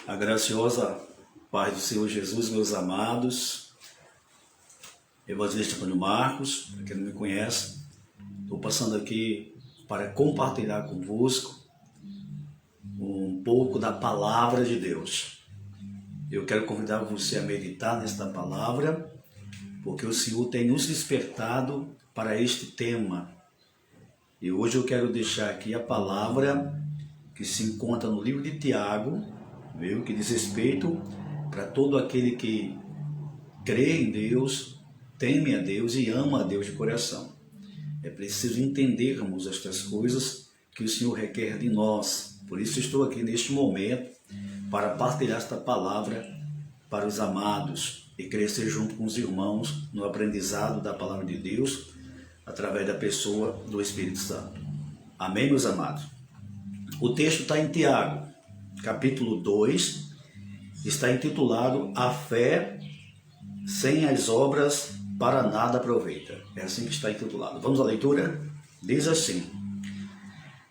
A graciosa paz do Senhor Jesus, meus amados, Evangelista Antônio Marcos, para quem não me conhece, estou passando aqui para compartilhar convosco um pouco da palavra de Deus. Eu quero convidar você a meditar nesta palavra, porque o Senhor tem nos despertado para este tema. E hoje eu quero deixar aqui a palavra que se encontra no livro de Tiago, viu? Que diz respeito para todo aquele que crê em Deus, teme a Deus e ama a Deus de coração. É preciso entendermos estas coisas que o Senhor requer de nós. Por isso estou aqui neste momento para partilhar esta palavra para os amados e crescer junto com os irmãos no aprendizado da palavra de Deus através da pessoa do Espírito Santo. Amém, meus amados? O texto está em Tiago, capítulo 2, está intitulado A fé sem as obras para nada aproveita. É assim que está intitulado. Vamos à leitura? Diz assim: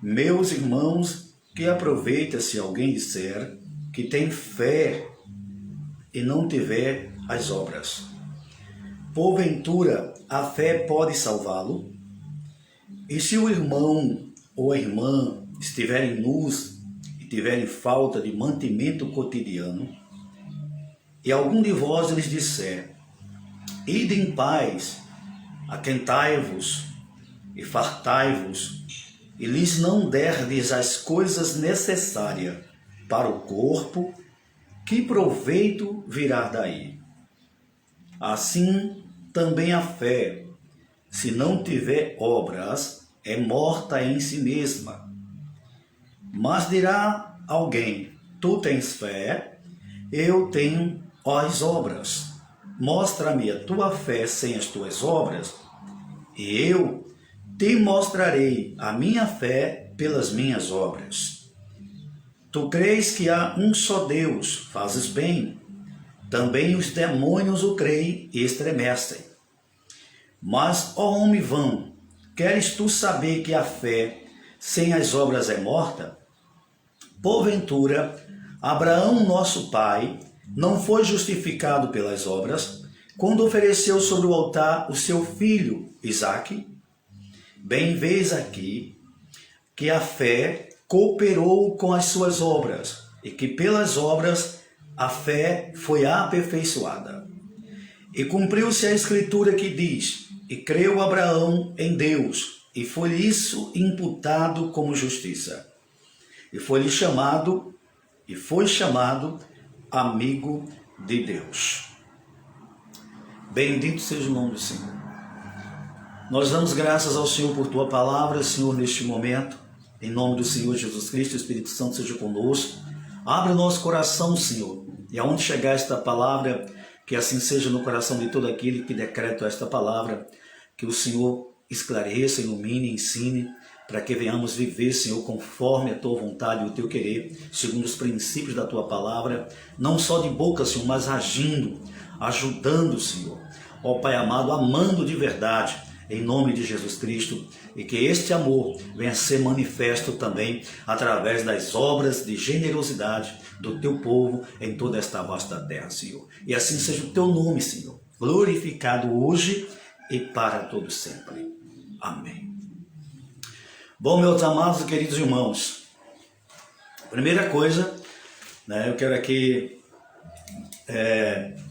Meus irmãos, que aproveita se alguém disser que tem fé e não tiver as obras? Porventura, a fé pode salvá-lo? E se o irmão ou a irmã estiverem nus e tiverem falta de mantimento cotidiano, e algum de vós lhes disser: Ide em paz, aquentai-vos e fartai-vos, e lhes não derdes as coisas necessárias para o corpo, que proveito virá daí? Assim também a fé, se não tiver obras, é morta em si mesma. Mas dirá alguém: Tu tens fé, eu tenho as obras. Mostra-me a tua fé sem as tuas obras, e eu te mostrarei a minha fé pelas minhas obras. Tu crês que há um só Deus, fazes bem. Também os demônios o creem e estremecem. Mas, ó homem vão, queres tu saber que a fé sem as obras é morta? Porventura, Abraão, nosso pai, não foi justificado pelas obras, quando ofereceu sobre o altar o seu filho, Isaque? Bem vês aqui que a fé cooperou com as suas obras, e que pelas obras a fé foi aperfeiçoada. E cumpriu-se a escritura que diz: E creu Abraão em Deus, e foi isso imputado como justiça. E foi chamado amigo de Deus. Bendito seja o nome do Senhor. Nós damos graças ao Senhor por tua palavra, Senhor, neste momento. Em nome do Senhor Jesus Cristo, o Espírito Santo seja conosco. Abre o nosso coração, Senhor, e aonde chegar esta palavra, que assim seja no coração de todo aquele que decreta esta palavra, que o Senhor esclareça, ilumine, ensine, para que venhamos viver, Senhor, conforme a tua vontade e o teu querer, segundo os princípios da tua palavra, não só de boca, Senhor, mas agindo, ajudando, Senhor. Ó Pai amado, amando de verdade, em nome de Jesus Cristo, e que este amor venha ser manifesto também através das obras de generosidade do teu povo em toda esta vasta terra, Senhor. E assim seja o teu nome, Senhor, glorificado hoje e para todo sempre. Amém. Bom, meus amados e queridos irmãos, primeira coisa, eu quero aqui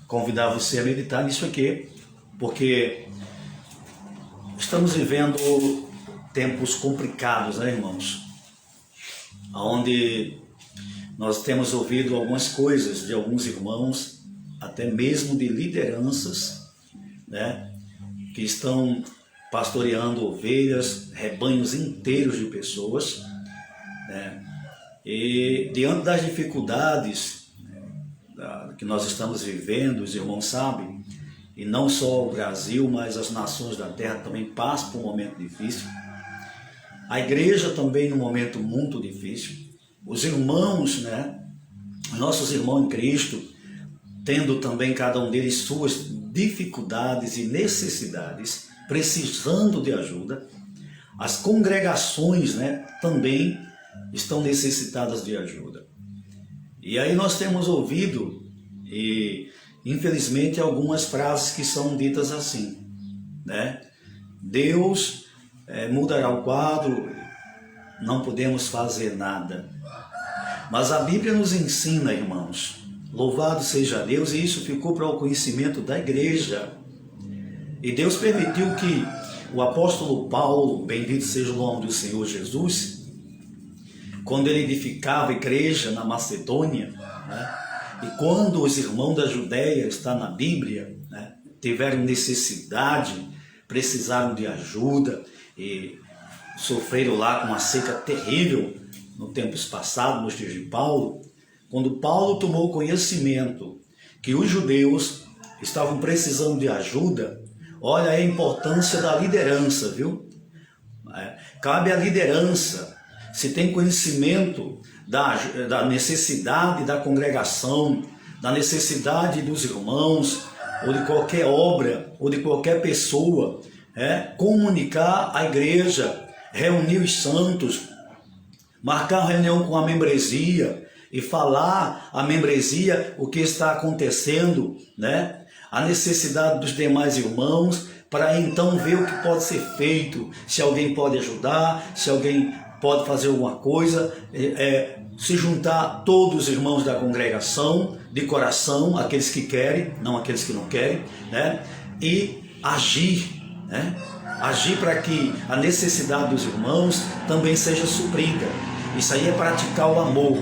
convidar você a meditar nisso aqui, porque estamos vivendo tempos complicados, irmãos? Onde nós temos ouvido algumas coisas de alguns irmãos, até mesmo de lideranças, que estão pastoreando ovelhas, rebanhos inteiros de pessoas, e diante das dificuldades que nós estamos vivendo, os irmãos sabem, e não só o Brasil, mas as nações da terra também passam por um momento difícil. A igreja também num momento muito difícil. Os irmãos, nossos irmãos em Cristo, tendo também cada um deles suas dificuldades e necessidades, precisando de ajuda. As congregações, também estão necessitadas de ajuda. E aí nós temos ouvido, e infelizmente, algumas frases que são ditas assim, né? Deus mudará o quadro, não podemos fazer nada. Mas a Bíblia nos ensina, irmãos, louvado seja Deus, e isso ficou para o conhecimento da igreja. E Deus permitiu que o apóstolo Paulo, bendito seja o nome do Senhor Jesus, quando ele edificava a igreja na Macedônia, né, e quando os irmãos da Judéia, está na Bíblia, né, tiveram necessidade, precisaram de ajuda e sofreram lá com uma seca terrível no tempos passados, nos dias de Paulo, quando Paulo tomou conhecimento que os judeus estavam precisando de ajuda, olha a importância da liderança, viu? Cabe à liderança, se tem conhecimento da necessidade da congregação, da necessidade dos irmãos, ou de qualquer obra, ou de qualquer pessoa, comunicar à igreja, reunir os santos, marcar uma reunião com a membresia e falar à membresia o que está acontecendo, né? A necessidade dos demais irmãos, para então ver o que pode ser feito, se alguém pode ajudar, se alguém pode fazer alguma coisa, se juntar todos os irmãos da congregação, de coração, aqueles que querem, não aqueles que não querem, né? E agir, né? Agir para que a necessidade dos irmãos também seja suprida. Isso aí é praticar o amor,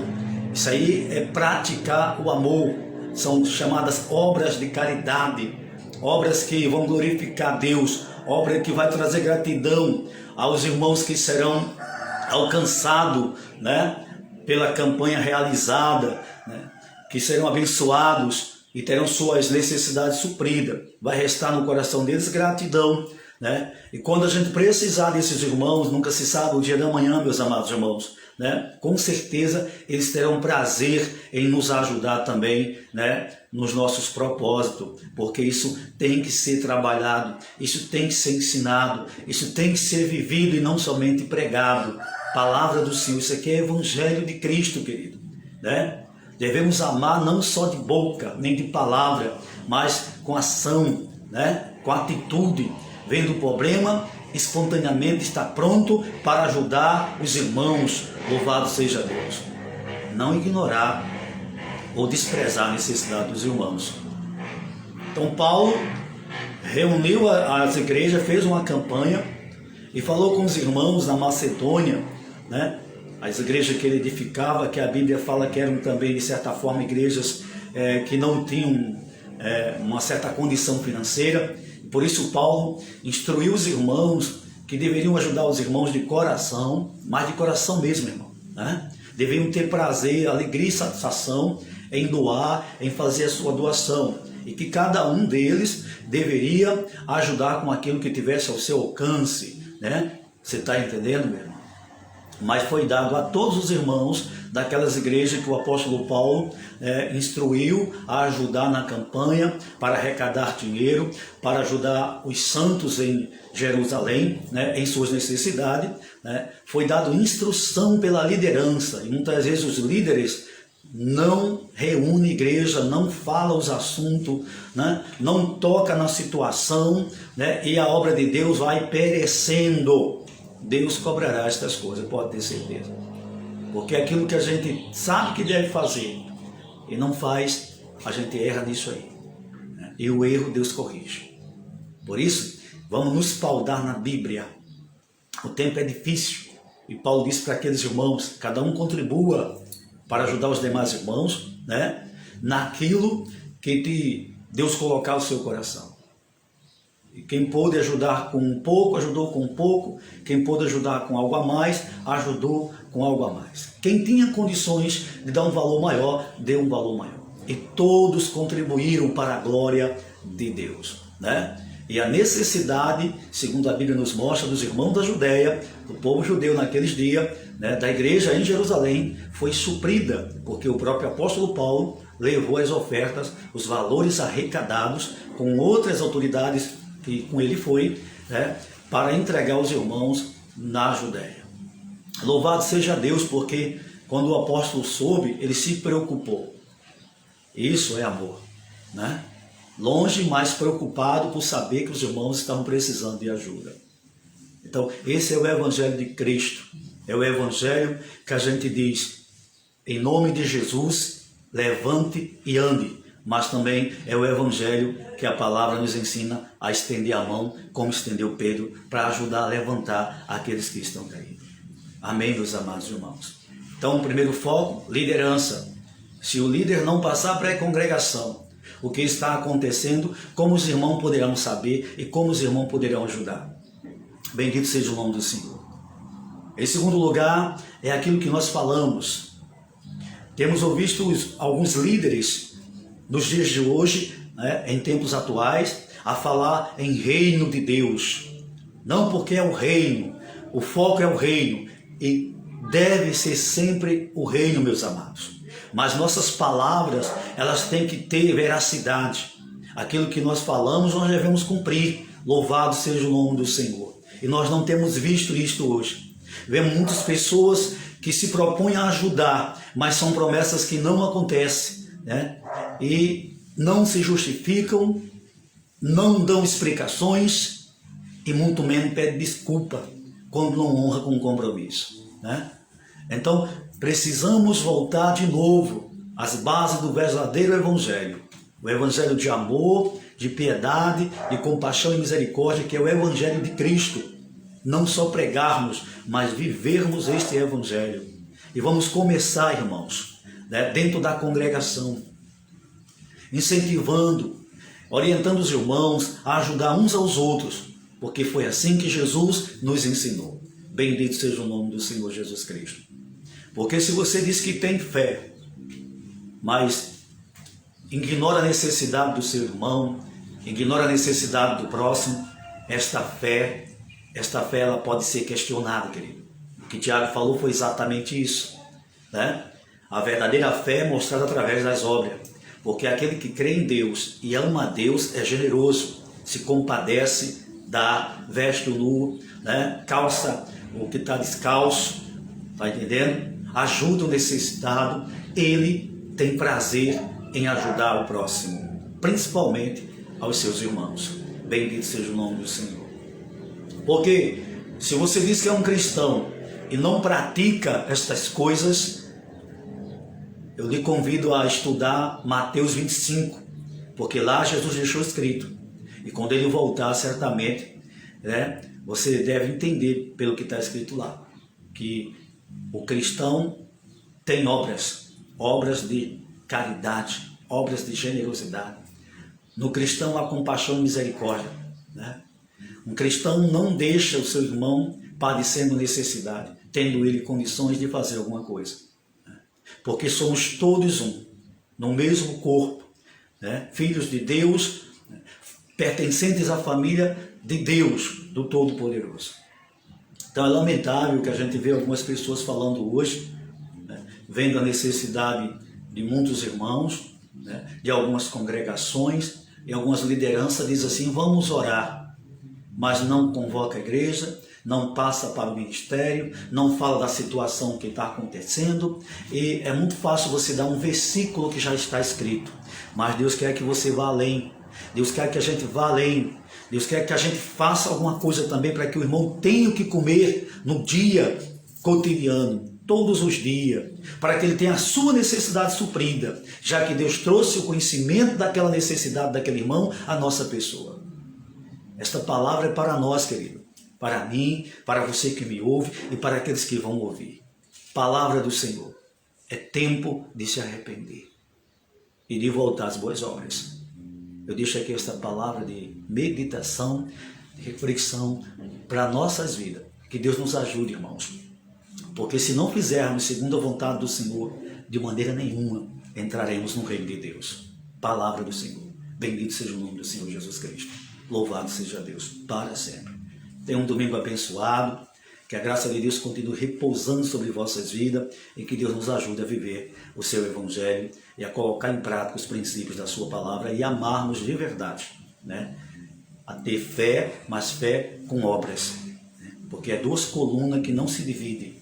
isso aí é praticar o amor. São chamadas obras de caridade, obras que vão glorificar Deus, obra que vai trazer gratidão aos irmãos que serão alcançados, né, pela campanha realizada, né, que serão abençoados e terão suas necessidades supridas. Vai restar no coração deles gratidão, né? E quando a gente precisar desses irmãos, nunca se sabe o dia da manhã, meus amados irmãos, né? Com certeza eles terão prazer em nos ajudar também, né? Nos nossos propósitos, porque isso tem que ser trabalhado, isso tem que ser ensinado, isso tem que ser vivido e não somente pregado. Palavra do Senhor, isso aqui é evangelho de Cristo, querido, né? Devemos amar não só de boca, nem de palavra, mas com ação, né? Com atitude, vendo o problema, espontaneamente está pronto para ajudar os irmãos. Louvado seja Deus. Não ignorar ou desprezar a necessidade dos irmãos. Então Paulo reuniu as igrejas, fez uma campanha e falou com os irmãos na Macedônia, né? As igrejas que ele edificava, que a Bíblia fala que eram também, de certa forma, igrejas que não tinham uma certa condição financeira. Por isso Paulo instruiu os irmãos que deveriam ajudar os irmãos de coração, mas de coração mesmo, irmão, né? Deveriam ter prazer, alegria e satisfação em doar, em fazer a sua doação. E que cada um deles deveria ajudar com aquilo que tivesse ao seu alcance, né? Você está entendendo, meu irmão? Mas foi dado a todos os irmãos daquelas igrejas que o apóstolo Paulo instruiu a ajudar na campanha para arrecadar dinheiro, para ajudar os santos em Jerusalém, né, em suas necessidades, né. Foi dado instrução pela liderança, e muitas vezes os líderes não reúnem igreja, não falam os assuntos, né, não toca na situação, né, e a obra de Deus vai perecendo. Deus cobrará estas coisas, pode ter certeza. Porque aquilo que a gente sabe que deve fazer e não faz, a gente erra nisso aí, né? E o erro Deus corrige. Por isso, vamos nos paudar na Bíblia. O tempo é difícil. E Paulo disse para aqueles irmãos, cada um contribua para ajudar os demais irmãos, né, naquilo que Deus colocar no seu coração. E quem pôde ajudar com um pouco, ajudou com um pouco. Quem pôde ajudar com algo a mais, ajudou com algo a mais. Quem tinha condições de dar um valor maior, deu um valor maior. E todos contribuíram para a glória de Deus, né? E a necessidade, segundo a Bíblia nos mostra, dos irmãos da Judéia, do povo judeu naqueles dias, né, da igreja em Jerusalém, foi suprida, porque o próprio apóstolo Paulo levou as ofertas, os valores arrecadados, com outras autoridades que com ele foi, né, para entregar aos irmãos na Judéia. Louvado seja Deus, porque quando o apóstolo soube, ele se preocupou. Isso é amor, né? Longe, mas preocupado por saber que os irmãos estavam precisando de ajuda. Então, esse é o Evangelho de Cristo. É o Evangelho que a gente diz, em nome de Jesus, levante e ande. Mas também é o Evangelho que a palavra nos ensina a estender a mão, como estendeu Pedro, para ajudar a levantar aqueles que estão caídos. Amém, meus amados irmãos. Então, o primeiro foco, liderança. Se o líder não passar para a congregação o que está acontecendo, como os irmãos poderão saber e como os irmãos poderão ajudar. Bendito seja o nome do Senhor. Em segundo lugar, é aquilo que nós falamos. Temos ouvido alguns líderes nos dias de hoje, né, em tempos atuais, a falar em reino de Deus. Não porque é o reino, o foco é o reino, e deve ser sempre o reino, meus amados. Mas nossas palavras, elas têm que ter veracidade. Aquilo que nós falamos, nós devemos cumprir. Louvado seja o nome do Senhor. E nós não temos visto isto hoje. Vemos muitas pessoas que se propõem a ajudar, mas são promessas que não acontecem, né? E não se justificam, não dão explicações e muito menos pedem desculpa quando não honra com compromisso, né? Então, precisamos voltar de novo às bases do verdadeiro Evangelho. O Evangelho de amor, de piedade, de compaixão e misericórdia, que é o Evangelho de Cristo. Não só pregarmos, mas vivermos este Evangelho. E vamos começar, irmãos, né, dentro da congregação, incentivando, orientando os irmãos a ajudar uns aos outros, porque foi assim que Jesus nos ensinou. Bendito seja o nome do Senhor Jesus Cristo. Porque se você diz que tem fé, mas ignora a necessidade do seu irmão, ignora a necessidade do próximo, esta fé ela pode ser questionada, querido. O que Tiago falou foi exatamente isso, né? A verdadeira fé é mostrada através das obras, porque aquele que crê em Deus e ama a Deus é generoso, se compadece, dá, veste o nu, né? Calça o que está descalço, está entendendo? Ajuda o necessitado, ele tem prazer em ajudar o próximo, principalmente aos seus irmãos. Bendito seja o nome do Senhor. Porque se você diz que é um cristão e não pratica estas coisas, eu lhe convido a estudar Mateus 25, porque lá Jesus deixou escrito. E quando ele voltar, certamente, né, você deve entender pelo que está escrito lá, que o cristão tem obras de caridade, obras de generosidade. No cristão há compaixão e misericórdia, né? Um cristão não deixa o seu irmão padecendo necessidade, tendo ele condições de fazer alguma coisa, né? Porque somos todos no mesmo corpo, né? Filhos de Deus, né? Pertencentes à família de Deus, do Todo-Poderoso. Então é lamentável que a gente vê algumas pessoas falando hoje, né, vendo a necessidade de muitos irmãos, né, de algumas congregações, e algumas lideranças dizem assim, vamos orar, mas não convoca a igreja, não passa para o ministério, não fala da situação que está acontecendo, e é muito fácil você dar um versículo que já está escrito, mas Deus quer que você vá além, Deus quer que a gente vá além, Deus quer que a gente faça alguma coisa também para que o irmão tenha o que comer no dia cotidiano, todos os dias, para que ele tenha a sua necessidade suprida, já que Deus trouxe o conhecimento daquela necessidade daquele irmão à nossa pessoa. Esta palavra é para nós, querido, para mim, para você que me ouve e para aqueles que vão ouvir. Palavra do Senhor. É tempo de se arrepender e de voltar às boas obras. Eu deixo aqui esta palavra de meditação, de reflexão para nossas vidas. Que Deus nos ajude, irmãos. Porque se não fizermos segundo a vontade do Senhor, de maneira nenhuma entraremos no reino de Deus. Palavra do Senhor. Bendito seja o nome do Senhor Jesus Cristo. Louvado seja Deus para sempre. Tenha um domingo abençoado. Que a graça de Deus continue repousando sobre vossas vidas e que Deus nos ajude a viver o seu Evangelho e a colocar em prática os princípios da sua palavra e amarmos de verdade, né? A ter fé, mas fé com obras, né? Porque é duas colunas que não se dividem,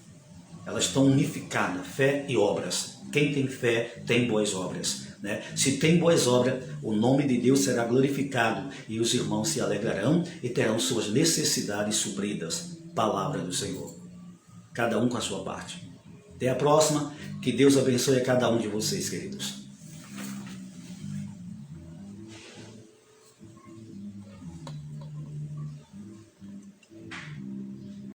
Elas estão unificadas, fé e obras. Quem tem fé tem boas obras, né? Se tem boas obras, o nome de Deus será glorificado e os irmãos se alegrarão e terão suas necessidades supridas. Palavra do Senhor. Cada um com a sua parte. Até a próxima. Que Deus abençoe a cada um de vocês, queridos.